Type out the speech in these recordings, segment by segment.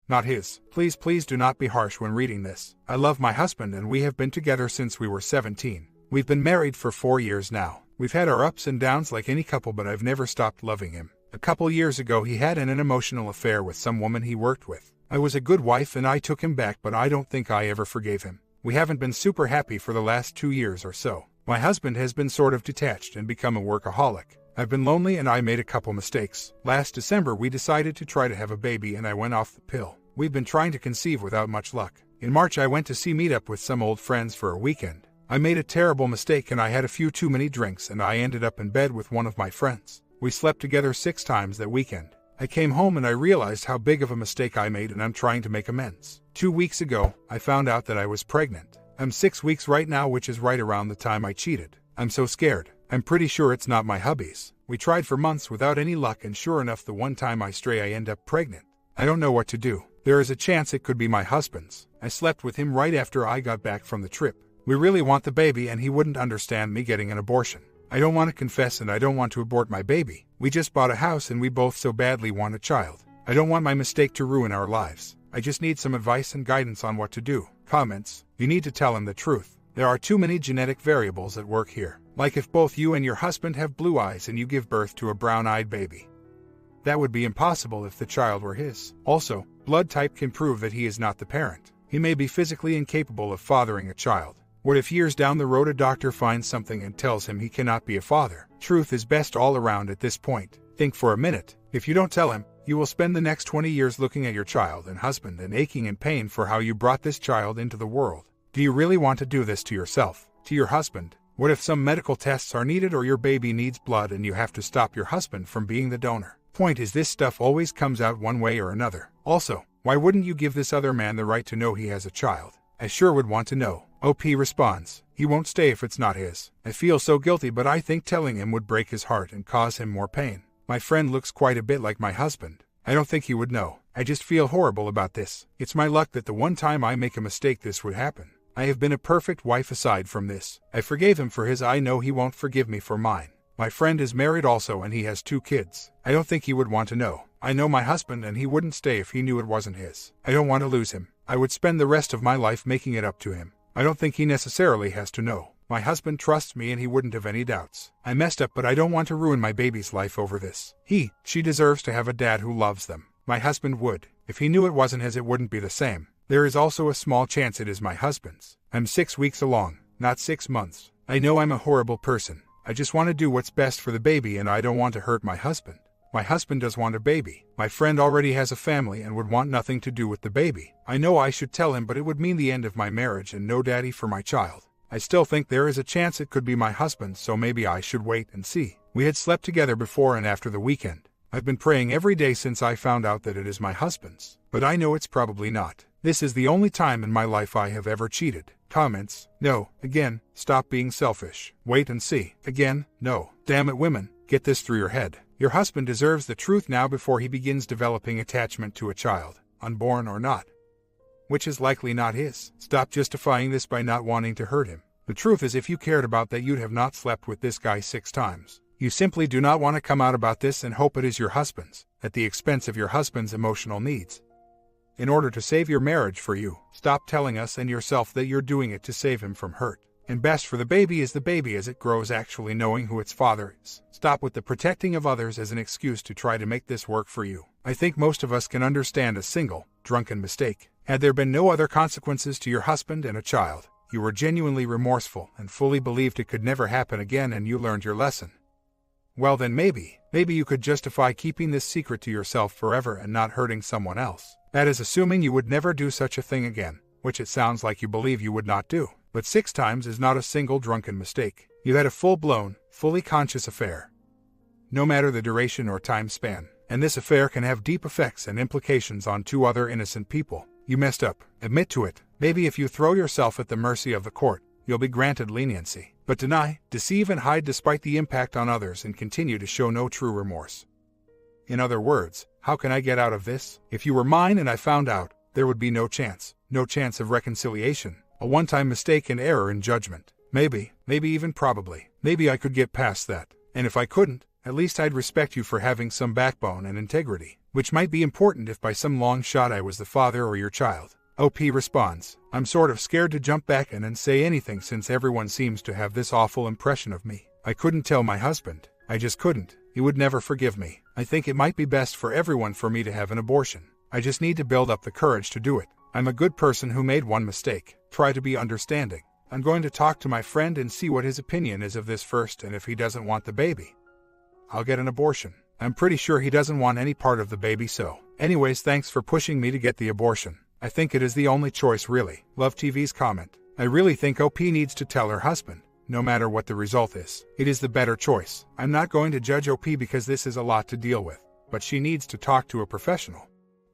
not his. Please, please do not be harsh when reading this. I love my husband and we have been together since we were 17. We've been married for 4 years now. We've had our ups and downs like any couple, but I've never stopped loving him. A couple years ago he had an emotional affair with some woman he worked with. I was a good wife and I took him back, but I don't think I ever forgave him. We haven't been super happy for the last 2 years or so. My husband has been sort of detached and become a workaholic. I've been lonely and I made a couple mistakes. Last December we decided to try to have a baby and I went off the pill. We've been trying to conceive without much luck. In March I went to see meet up with some old friends for a weekend. I made a terrible mistake and I had a few too many drinks and I ended up in bed with one of my friends. We slept together 6 times that weekend. I came home and I realized how big of a mistake I made and I'm trying to make amends. 2 weeks ago, I found out that I was pregnant. I'm 6 weeks right now, which is right around the time I cheated. I'm so scared. I'm pretty sure it's not my hubby's. We tried for months without any luck and sure enough the one time I stray I end up pregnant. I don't know what to do. There is a chance it could be my husband's. I slept with him right after I got back from the trip. We really want the baby and he wouldn't understand me getting an abortion. I don't want to confess and I don't want to abort my baby. We just bought a house and we both so badly want a child. I don't want my mistake to ruin our lives. I just need some advice and guidance on what to do. Comments. You need to tell him the truth. There are too many genetic variables at work here. Like if both you and your husband have blue eyes and you give birth to a brown-eyed baby. That would be impossible if the child were his. Also, blood type can prove that he is not the parent. He may be physically incapable of fathering a child. What if years down the road a doctor finds something and tells him he cannot be a father? Truth is best all around at this point. Think for a minute. If you don't tell him, you will spend the next 20 years looking at your child and husband and aching in pain for how you brought this child into the world. Do you really want to do this to yourself? To your husband? What if some medical tests are needed or your baby needs blood and you have to stop your husband from being the donor? Point is, this stuff always comes out one way or another. Also, why wouldn't you give this other man the right to know he has a child? I sure would want to know. OP responds, he won't stay if it's not his. I feel so guilty, but I think telling him would break his heart and cause him more pain. My friend looks quite a bit like my husband. I don't think he would know. I just feel horrible about this. It's my luck that the one time I make a mistake this would happen. I have been a perfect wife aside from this. I forgave him for his. I know he won't forgive me for mine. My friend is married also and he has 2 kids. I don't think he would want to know. I know my husband and he wouldn't stay if he knew it wasn't his. I don't want to lose him. I would spend the rest of my life making it up to him. I don't think he necessarily has to know. My husband trusts me and he wouldn't have any doubts. I messed up, but I don't want to ruin my baby's life over this. She deserves to have a dad who loves them. My husband would. If he knew it wasn't his, it wouldn't be the same. There is also a small chance it is my husband's. I'm 6 weeks along, not 6 months. I know I'm a horrible person. I just want to do what's best for the baby and I don't want to hurt my husband. My husband does want a baby. My friend already has a family and would want nothing to do with the baby. I know I should tell him, but it would mean the end of my marriage and no daddy for my child. I still think there is a chance it could be my husband, so maybe I should wait and see. We had slept together before and after the weekend. I've been praying every day since I found out that it is my husband's, but I know it's probably not. This is the only time in my life I have ever cheated. Comments. No. Again, stop being selfish. Wait and see. Again, no. Damn it, women, get this through your head. Your husband deserves the truth now before he begins developing attachment to a child, unborn or not, which is likely not his. Stop justifying this by not wanting to hurt him. The truth is, if you cared about that, you'd have not slept with this guy 6 times. You simply do not want to come out about this and hope it is your husband's, at the expense of your husband's emotional needs. In order to save your marriage for you, stop telling us and yourself that you're doing it to save him from hurt. And best for the baby is the baby as it grows actually knowing who its father is. Stop with the protecting of others as an excuse to try to make this work for you. I think most of us can understand a single, drunken mistake. Had there been no other consequences to your husband and a child, you were genuinely remorseful and fully believed it could never happen again and you learned your lesson. Well then maybe you could justify keeping this secret to yourself forever and not hurting someone else. That is assuming you would never do such a thing again, which it sounds like you believe you would not do. But 6 times is not a single drunken mistake. You had a full-blown, fully conscious affair. No matter the duration or time span, and this affair can have deep effects and implications on 2 other innocent people. You messed up. Admit to it. Maybe if you throw yourself at the mercy of the court, you'll be granted leniency. But deny, deceive and hide despite the impact on others and continue to show no true remorse. In other words, how can I get out of this? If you were mine and I found out, there would be no chance of reconciliation. A one-time mistake and error in judgment. Maybe even probably. Maybe I could get past that. And if I couldn't, at least I'd respect you for having some backbone and integrity. which might be important if by some long shot I was the father or your child. OP responds, I'm sort of scared to jump back in and say anything since everyone seems to have this awful impression of me. I couldn't tell my husband. I just couldn't. He would never forgive me. I think it might be best for everyone for me to have an abortion. I just need to build up the courage to do it. I'm a good person who made one mistake. Try to be understanding. I'm going to talk to my friend and see what his opinion is of this first, and if he doesn't want the baby, I'll get an abortion. I'm pretty sure he doesn't want any part of the baby, so. Anyways, thanks for pushing me to get the abortion. I think it is the only choice, really. Love TV's comment. I really think OP needs to tell her husband. No matter what the result is, it is the better choice. I'm not going to judge OP because this is a lot to deal with, but she needs to talk to a professional.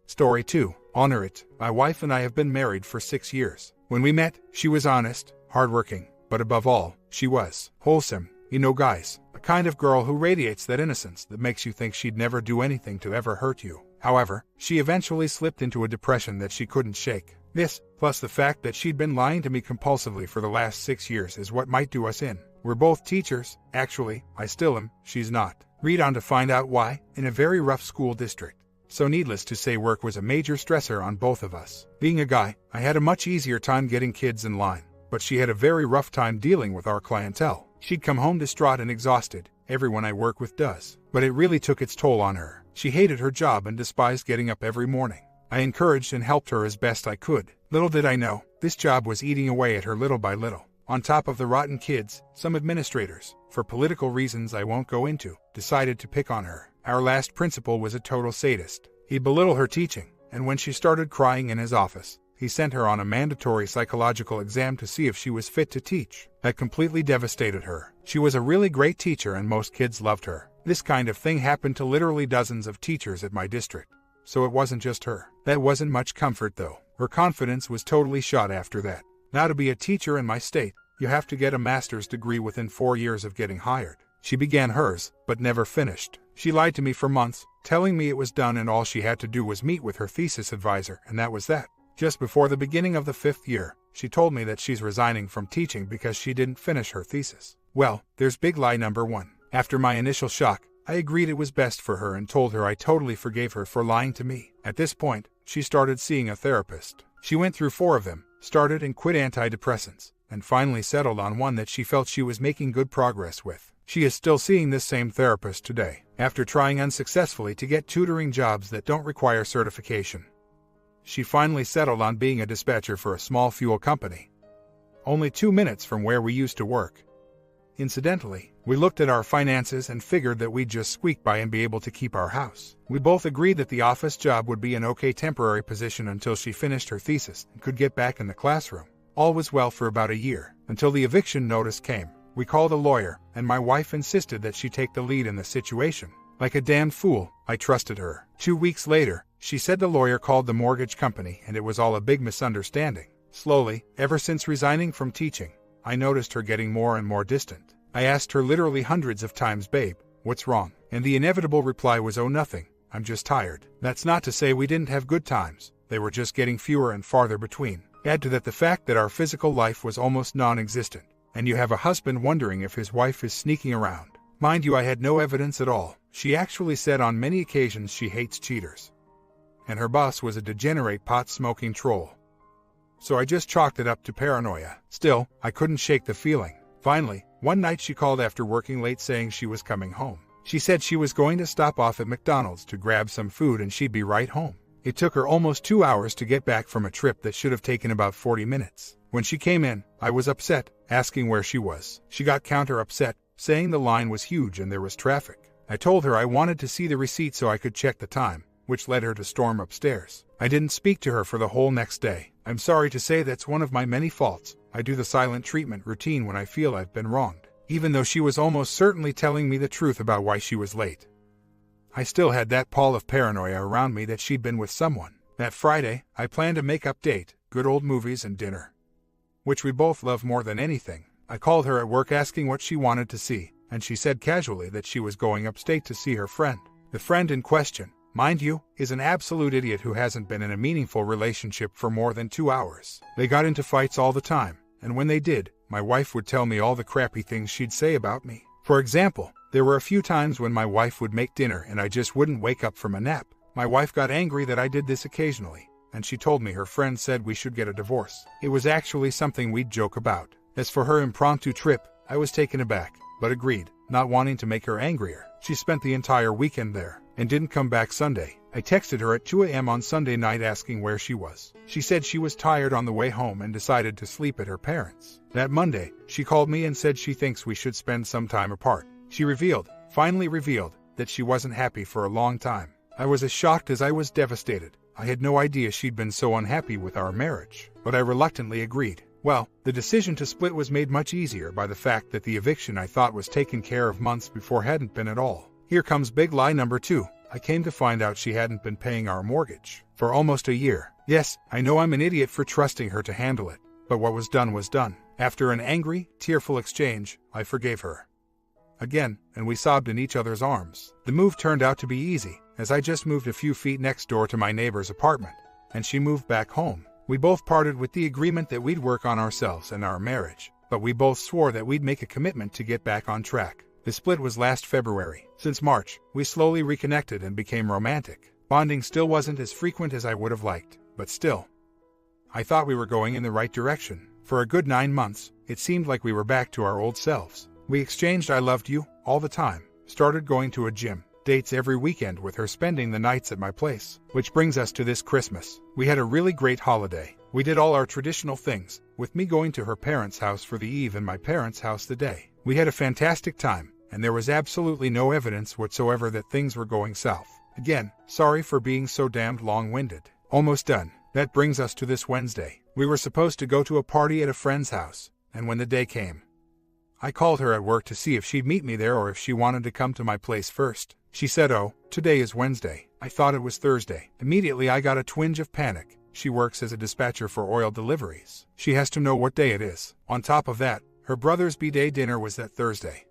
Story 2. Honor it. My wife and I have been married for 6 years. When we met, she was honest, hardworking, but above all, she was wholesome. You know, guys, a kind of girl who radiates that innocence that makes you think she'd never do anything to ever hurt you. However, she eventually slipped into a depression that she couldn't shake. This, plus the fact that she'd been lying to me compulsively for the last 6 years, is what might do us in. We're both teachers. Actually, I still am. She's not. Read on to find out why. In a very rough school district. So needless to say, work was a major stressor on both of us. Being a guy, I had a much easier time getting kids in line, but she had a very rough time dealing with our clientele. She'd come home distraught and exhausted. Everyone I work with does. But it really took its toll on her. She hated her job and despised getting up every morning. I encouraged and helped her as best I could. Little did I know, this job was eating away at her little by little. On top of the rotten kids, some administrators, for political reasons I won't go into, decided to pick on her. Our last principal was a total sadist. He belittled her teaching, and when she started crying in his office, he sent her on a mandatory psychological exam to see if she was fit to teach. That completely devastated her. She was a really great teacher and most kids loved her. This kind of thing happened to literally dozens of teachers at my district. So it wasn't just her. That wasn't much comfort though. Her confidence was totally shot after that. Now to be a teacher in my state, you have to get a master's degree within 4 years of getting hired. She began hers, but never finished. She lied to me for months, telling me it was done and all she had to do was meet with her thesis advisor, and that was that. Just before the beginning of the 5th year, she told me that she's resigning from teaching because she didn't finish her thesis. Well, there's big lie number 1. After my initial shock, I agreed it was best for her and told her I totally forgave her for lying to me. At this point, she started seeing a therapist. She went through 4 of them, started and quit antidepressants, and finally settled on one that she felt she was making good progress with. She is still seeing this same therapist today, after trying unsuccessfully to get tutoring jobs that don't require certification. She finally settled on being a dispatcher for a small fuel company, only 2 minutes from where we used to work. Incidentally, we looked at our finances and figured that we'd just squeak by and be able to keep our house. We both agreed that the office job would be an okay temporary position until she finished her thesis and could get back in the classroom. All was well for about a year, until the eviction notice came. We called a lawyer, and my wife insisted that she take the lead in the situation. Like a damned fool, I trusted her. 2 weeks later, she said the lawyer called the mortgage company and it was all a big misunderstanding. Slowly, ever since resigning from teaching, I noticed her getting more and more distant. I asked her literally hundreds of times, babe, what's wrong? And the inevitable reply was, oh, nothing, I'm just tired. That's not to say we didn't have good times. They were just getting fewer and farther between. Add to that the fact that our physical life was almost non-existent, and you have a husband wondering if his wife is sneaking around. Mind you, I had no evidence at all. She actually said on many occasions she hates cheaters, and her boss was a degenerate pot-smoking troll. So I just chalked it up to paranoia. Still, I couldn't shake the feeling. Finally, one night she called after working late saying she was coming home. She said she was going to stop off at McDonald's to grab some food and she'd be right home. It took her almost 2 hours to get back from a trip that should have taken about 40 minutes. When she came in, I was upset, asking where she was. She got counter upset, saying the line was huge and there was traffic. I told her I wanted to see the receipt so I could check the time, which led her to storm upstairs. I didn't speak to her for the whole next day. I'm sorry to say that's one of my many faults. I do the silent treatment routine when I feel I've been wronged, even though she was almost certainly telling me the truth about why she was late. I still had that pall of paranoia around me that she'd been with someone. That Friday, I planned a make-up date, good old movies and dinner, which we both love more than anything. I called her at work asking what she wanted to see, and she said casually that she was going upstate to see her friend. The friend in question, mind you, is an absolute idiot who hasn't been in a meaningful relationship for more than 2 hours. They got into fights all the time, and when they did, my wife would tell me all the crappy things she'd say about me. For example, there were a few times when my wife would make dinner and I just wouldn't wake up from a nap. My wife got angry that I did this occasionally, and she told me her friend said we should get a divorce. It was actually something we'd joke about. As for her impromptu trip, I was taken aback, but agreed, not wanting to make her angrier. She spent the entire weekend there, and didn't come back Sunday. I texted her at 2 a.m. on Sunday night asking where she was. She said she was tired on the way home and decided to sleep at her parents'. That Monday, she called me and said she thinks we should spend some time apart. She finally revealed, that she wasn't happy for a long time. I was as shocked as I was devastated. I had no idea she'd been so unhappy with our marriage, but I reluctantly agreed. Well, the decision to split was made much easier by the fact that the eviction I thought was taken care of months before hadn't been at all. Here comes big lie number 2. I came to find out she hadn't been paying our mortgage for almost a year. Yes, I know I'm an idiot for trusting her to handle it, but what was done was done. After an angry, tearful exchange, I forgave her again, and we sobbed in each other's arms. The move turned out to be easy, as I just moved a few feet next door to my neighbor's apartment, and she moved back home. We both parted with the agreement that we'd work on ourselves and our marriage, but we both swore that we'd make a commitment to get back on track. The split was last February. Since March, we slowly reconnected and became romantic. Bonding still wasn't as frequent as I would have liked, but still, I thought we were going in the right direction. For a good 9 months, it seemed like we were back to our old selves. We exchanged "I loved you" all the time, started going to a gym, dates every weekend with her spending the nights at my place. Which brings us to this Christmas. We had a really great holiday. We did all our traditional things, with me going to her parents' house for the eve and my parents' house the day. We had a fantastic time, and there was absolutely no evidence whatsoever that things were going south. Again, sorry for being so damned long-winded. Almost done. That brings us to this Wednesday. We were supposed to go to a party at a friend's house, and when the day came, I called her at work to see if she'd meet me there or if she wanted to come to my place first. She said, "Oh, today is Wednesday." I thought it was Thursday. Immediately I got a twinge of panic. She works as a dispatcher for oil deliveries. She has to know what day it is. On top of that, her brother's B-Day dinner was that Thursday.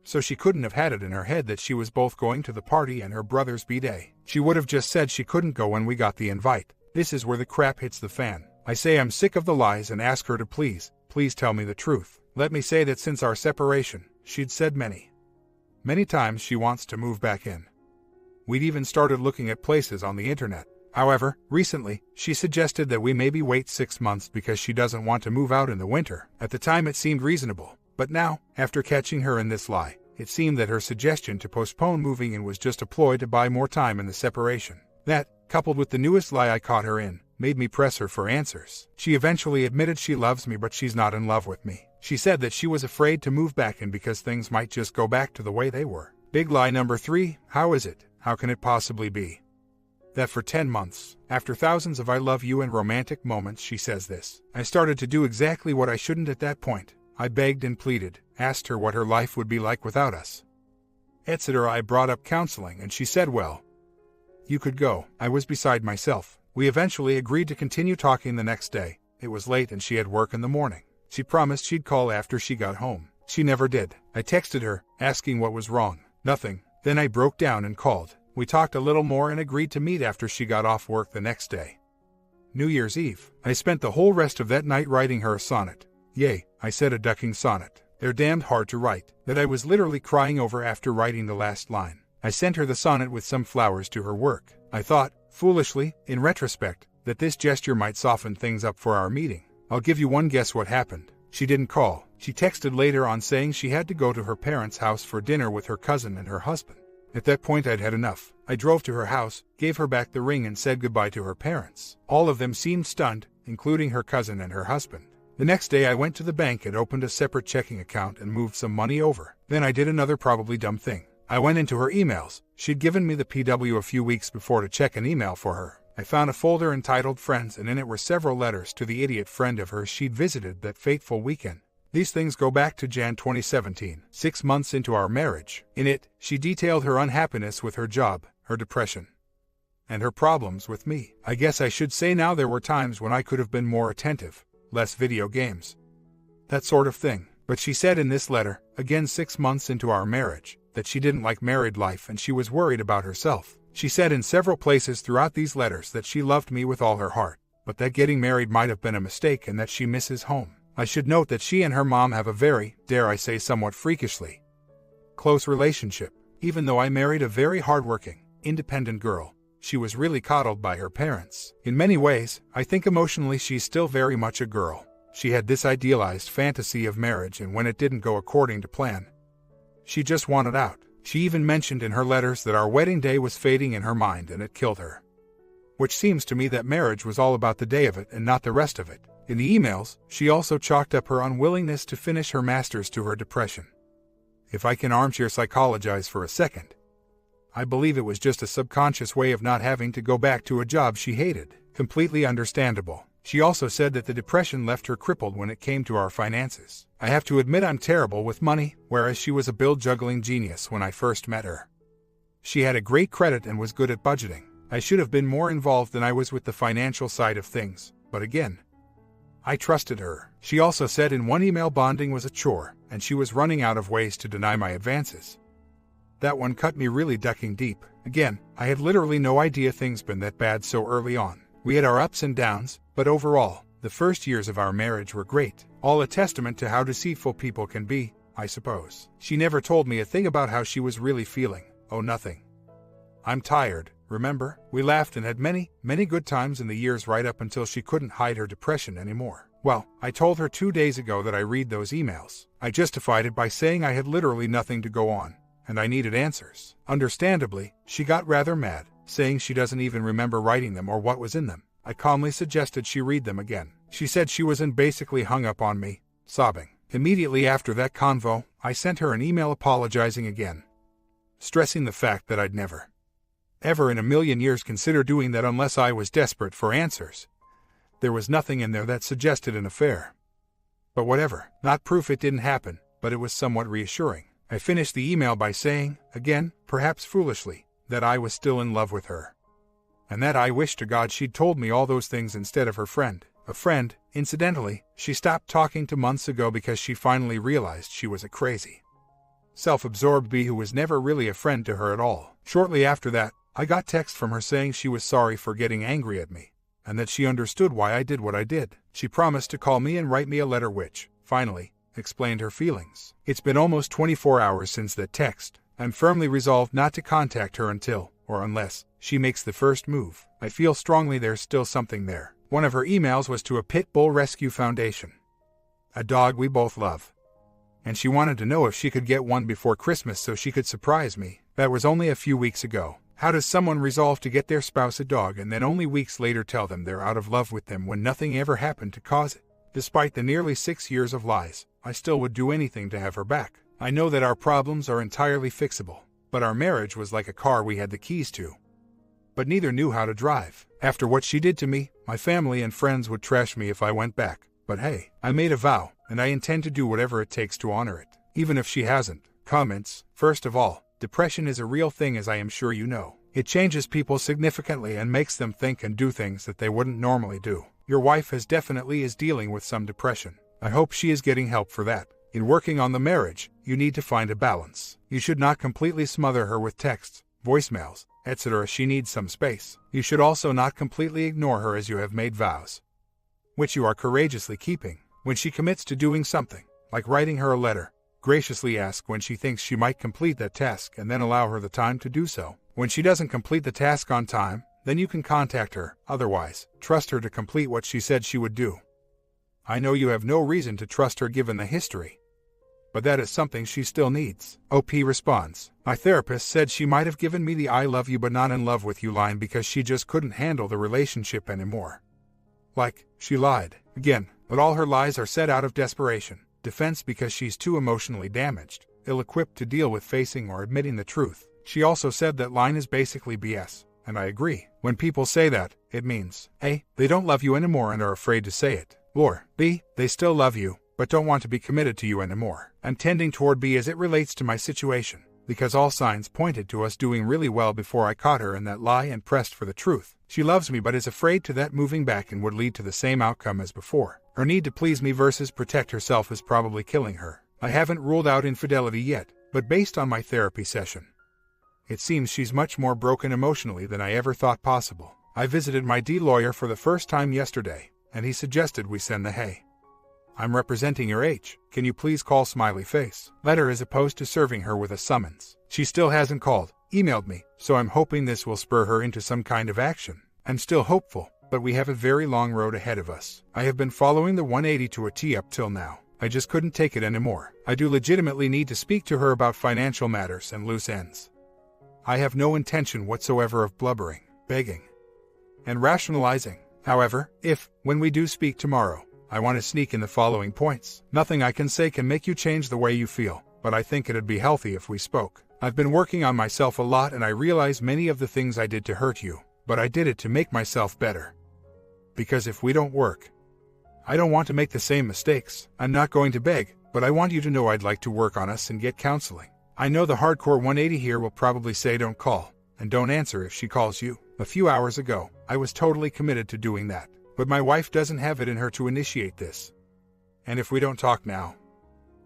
So she couldn't have had it in her head that she was both going to the party and her brother's B-Day. She would have just said she couldn't go when we got the invite. This is where the crap hits the fan. I say I'm sick of the lies and ask her to please tell me the truth. Let me say that since our separation, she'd said many times she wants to move back in. We'd even started looking at places on the internet. However, recently, she suggested that we maybe wait 6 months because she doesn't want to move out in the winter. At the time it seemed reasonable, but now, after catching her in this lie, it seemed that her suggestion to postpone moving in was just a ploy to buy more time in the separation. That, coupled with the newest lie I caught her in, made me press her for answers. She eventually admitted she loves me but she's not in love with me. She said that she was afraid to move back in because things might just go back to the way they were. Big lie number 3, how is it? How can it possibly be that for 10 months, after thousands of "I love you" and romantic moments, she says this? I started to do exactly what I shouldn't at that point. I begged and pleaded, asked her what her life would be like without us, etc. I brought up counseling and she said, "Well, you could go." I was beside myself. We eventually agreed to continue talking the next day. It was late and she had work in the morning. She promised she'd call after she got home. She never did. I texted her, asking what was wrong. Nothing. Then I broke down and called. We talked a little more and agreed to meet after she got off work the next day. New Year's Eve. I spent the whole rest of that night writing her a sonnet. Yay, I said, a ducking sonnet. They're damned hard to write. That I was literally crying over after writing the last line. I sent her the sonnet with some flowers to her work. I thought, foolishly, in retrospect, that this gesture might soften things up for our meeting. I'll give you one guess what happened. She didn't call. She texted later on saying she had to go to her parents' house for dinner with her cousin and her husband. At that point I'd had enough. I drove to her house, gave her back the ring and said goodbye to her parents. All of them seemed stunned, including her cousin and her husband. The next day I went to the bank and opened a separate checking account and moved some money over. Then I did another probably dumb thing. I went into her emails. She'd given me the PW a few weeks before to check an email for her. I found a folder entitled Friends, and in it were several letters to the idiot friend of hers she'd visited that fateful weekend. These things go back to Jan 2017, 6 months into our marriage. In it, she detailed her unhappiness with her job, her depression, and her problems with me. I guess I should say now there were times when I could have been more attentive, less video games, that sort of thing. But she said in this letter, again 6 months into our marriage, that she didn't like married life and she was worried about herself. She said in several places throughout these letters that she loved me with all her heart, but that getting married might have been a mistake and that she misses home. I should note that she and her mom have a very, dare I say somewhat freakishly, close relationship. Even though I married a very hardworking, independent girl, she was really coddled by her parents. In many ways, I think emotionally she's still very much a girl. She had this idealized fantasy of marriage, and when it didn't go according to plan, she just wanted out. She even mentioned in her letters that our wedding day was fading in her mind and it killed her. Which seems to me that marriage was all about the day of it and not the rest of it. In the emails, she also chalked up her unwillingness to finish her master's to her depression. If I can armchair psychologize for a second, I believe it was just a subconscious way of not having to go back to a job she hated. Completely understandable. She also said that the depression left her crippled when it came to our finances. I have to admit I'm terrible with money, whereas she was a bill-juggling genius when I first met her. She had a great credit and was good at budgeting. I should have been more involved than I was with the financial side of things, but again, I trusted her. She also said in one email bonding was a chore, and she was running out of ways to deny my advances. That one cut me really ducking deep. Again, I had literally no idea things been that bad so early on. We had our ups and downs, but overall, the first years of our marriage were great. All a testament to how deceitful people can be, I suppose. She never told me a thing about how she was really feeling. Oh, nothing. I'm tired, remember? We laughed and had many, many good times in the years right up until she couldn't hide her depression anymore. Well, I told her 2 days ago that I read those emails. I justified it by saying I had literally nothing to go on, and I needed answers. Understandably, she got rather mad, saying she doesn't even remember writing them or what was in them. I calmly suggested she read them again. She said she was basically hung up on me, sobbing. Immediately after that convo, I sent her an email apologizing again, stressing the fact that I'd never, ever in a million years consider doing that unless I was desperate for answers. There was nothing in there that suggested an affair. But whatever, not proof it didn't happen, but it was somewhat reassuring. I finished the email by saying, again, perhaps foolishly, that I was still in love with her, and that I wished to God she'd told me all those things instead of her friend. A friend, incidentally, she stopped talking to months ago because she finally realized she was a crazy, self-absorbed bee who was never really a friend to her at all. Shortly after that, I got text from her saying she was sorry for getting angry at me, and that she understood why I did what I did. She promised to call me and write me a letter which, finally, explained her feelings. It's been almost 24 hours since that text. I'm firmly resolved not to contact her until, or unless, she makes the first move. I feel strongly there's still something there. One of her emails was to a Pit Bull Rescue Foundation, a dog we both love, and she wanted to know if she could get one before Christmas so she could surprise me. That was only a few weeks ago. How does someone resolve to get their spouse a dog and then only weeks later tell them they're out of love with them when nothing ever happened to cause it? Despite the nearly 6 years of lies, I still would do anything to have her back. I know that our problems are entirely fixable, but our marriage was like a car we had the keys to, but neither knew how to drive. After what she did to me, my family and friends would trash me if I went back. But hey, I made a vow, and I intend to do whatever it takes to honor it, even if she hasn't. Comments. First of all, depression is a real thing, as I am sure you know. It changes people significantly and makes them think and do things that they wouldn't normally do. Your wife definitely is dealing with some depression. I hope she is getting help for that. In working on the marriage, you need to find a balance. You should not completely smother her with texts, voicemails, etc. She needs some space. You should also not completely ignore her as you have made vows, which you are courageously keeping. When she commits to doing something, like writing her a letter, graciously ask when she thinks she might complete that task and then allow her the time to do so. When she doesn't complete the task on time, then you can contact her. Otherwise, trust her to complete what she said she would do. I know you have no reason to trust her given the history, but that is something she still needs. OP responds, my therapist said she might have given me the I love you but not in love with you line because she just couldn't handle the relationship anymore. Like, she lied. Again, but all her lies are set out of desperation, defense because she's too emotionally damaged, ill-equipped to deal with facing or admitting the truth. She also said that line is basically BS, and I agree. When people say that, it means A, they don't love you anymore and are afraid to say it, or B, they still love you, but don't want to be committed to you anymore. I'm tending toward B as it relates to my situation, because all signs pointed to us doing really well before I caught her in that lie and pressed for the truth. She loves me but is afraid to that moving back and would lead to the same outcome as before. Her need to please me versus protect herself is probably killing her. I haven't ruled out infidelity yet, but based on my therapy session, it seems she's much more broken emotionally than I ever thought possible. I visited my lawyer for the first time yesterday, and he suggested we send the hey, I'm representing your H. Can you please call smiley face letter as opposed to serving her with a summons. She still hasn't called, emailed me, so I'm hoping this will spur her into some kind of action. I'm still hopeful, but we have a very long road ahead of us. I have been following the 180 to a T up till now. I just couldn't take it anymore. I do legitimately need to speak to her about financial matters and loose ends. I have no intention whatsoever of blubbering, begging, and rationalizing. However, when we do speak tomorrow, I want to sneak in the following points. Nothing I can say can make you change the way you feel, but I think it'd be healthy if we spoke. I've been working on myself a lot and I realize many of the things I did to hurt you, but I did it to make myself better. Because if we don't work, I don't want to make the same mistakes. I'm not going to beg, but I want you to know I'd like to work on us and get counseling. I know the hardcore 180 here will probably say don't call, and don't answer if she calls you. A few hours ago, I was totally committed to doing that, but my wife doesn't have it in her to initiate this. And if we don't talk now,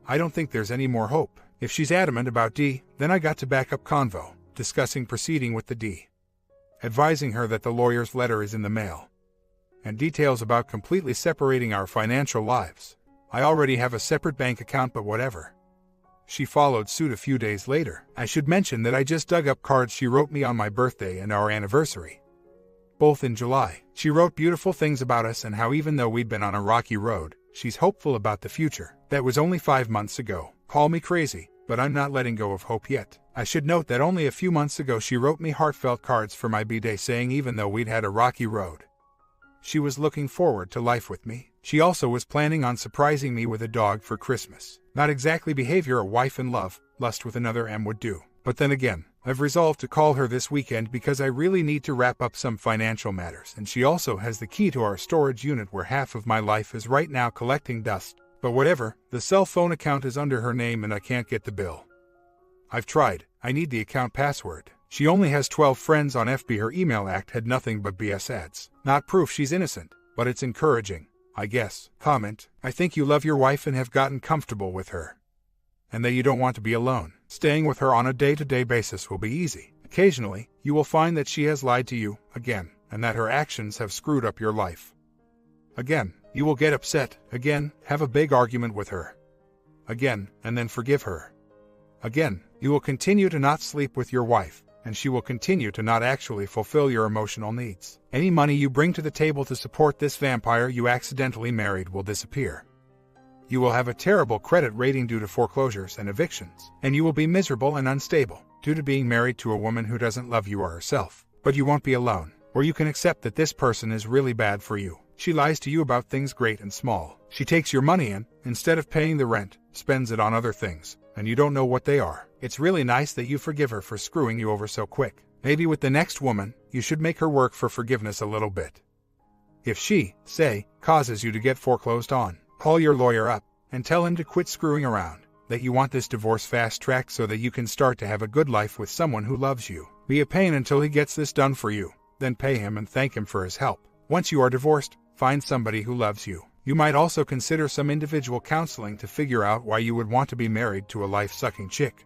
I don't think there's any more hope. If she's adamant about D, then I got to back up convo, discussing proceeding with the D. Advising her that the lawyer's letter is in the mail. And details about completely separating our financial lives. I already have a separate bank account, but whatever. She followed suit a few days later. I should mention that I just dug up cards she wrote me on my birthday and our anniversary. Both in July. She wrote beautiful things about us and how even though we'd been on a rocky road, she's hopeful about the future. That was only 5 months ago. Call me crazy, but I'm not letting go of hope yet. I should note that only a few months ago she wrote me heartfelt cards for my B-Day saying even though we'd had a rocky road, she was looking forward to life with me. She also was planning on surprising me with a dog for Christmas. Not exactly behavior a wife in love, lust with another M would do. But then again, I've resolved to call her this weekend because I really need to wrap up some financial matters, and she also has the key to our storage unit where half of my life is right now collecting dust. But whatever, the cell phone account is under her name and I can't get the bill. I've tried. I need the account password. She only has 12 friends on FB. Her email act had nothing but BS ads. Not proof she's innocent, but it's encouraging, I guess. Comment: I think you love your wife and have gotten comfortable with her, and that you don't want to be alone. Staying with her on a day-to-day basis will be easy. Occasionally, you will find that she has lied to you, again, and that her actions have screwed up your life. Again, you will get upset, again, have a big argument with her. Again, and then forgive her. Again, you will continue to not sleep with your wife, and she will continue to not actually fulfill your emotional needs. Any money you bring to the table to support this vampire you accidentally married will disappear. You will have a terrible credit rating due to foreclosures and evictions, and you will be miserable and unstable due to being married to a woman who doesn't love you or herself. But you won't be alone, or you can accept that this person is really bad for you. She lies to you about things great and small. She takes your money and, instead of paying the rent, spends it on other things, and you don't know what they are. It's really nice that you forgive her for screwing you over so quick. Maybe with the next woman, you should make her work for forgiveness a little bit. If she, say, causes you to get foreclosed on, call your lawyer up and tell him to quit screwing around, that you want this divorce fast-tracked so that you can start to have a good life with someone who loves you. Be a pain until he gets this done for you, then pay him and thank him for his help. Once you are divorced, find somebody who loves you. You might also consider some individual counseling to figure out why you would want to be married to a life-sucking chick.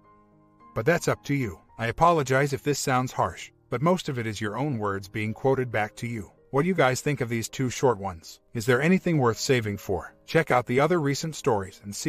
But that's up to you. I apologize if this sounds harsh, but most of it is your own words being quoted back to you. What do you guys think of these two short ones? Is there anything worth saving for? Check out the other recent stories and see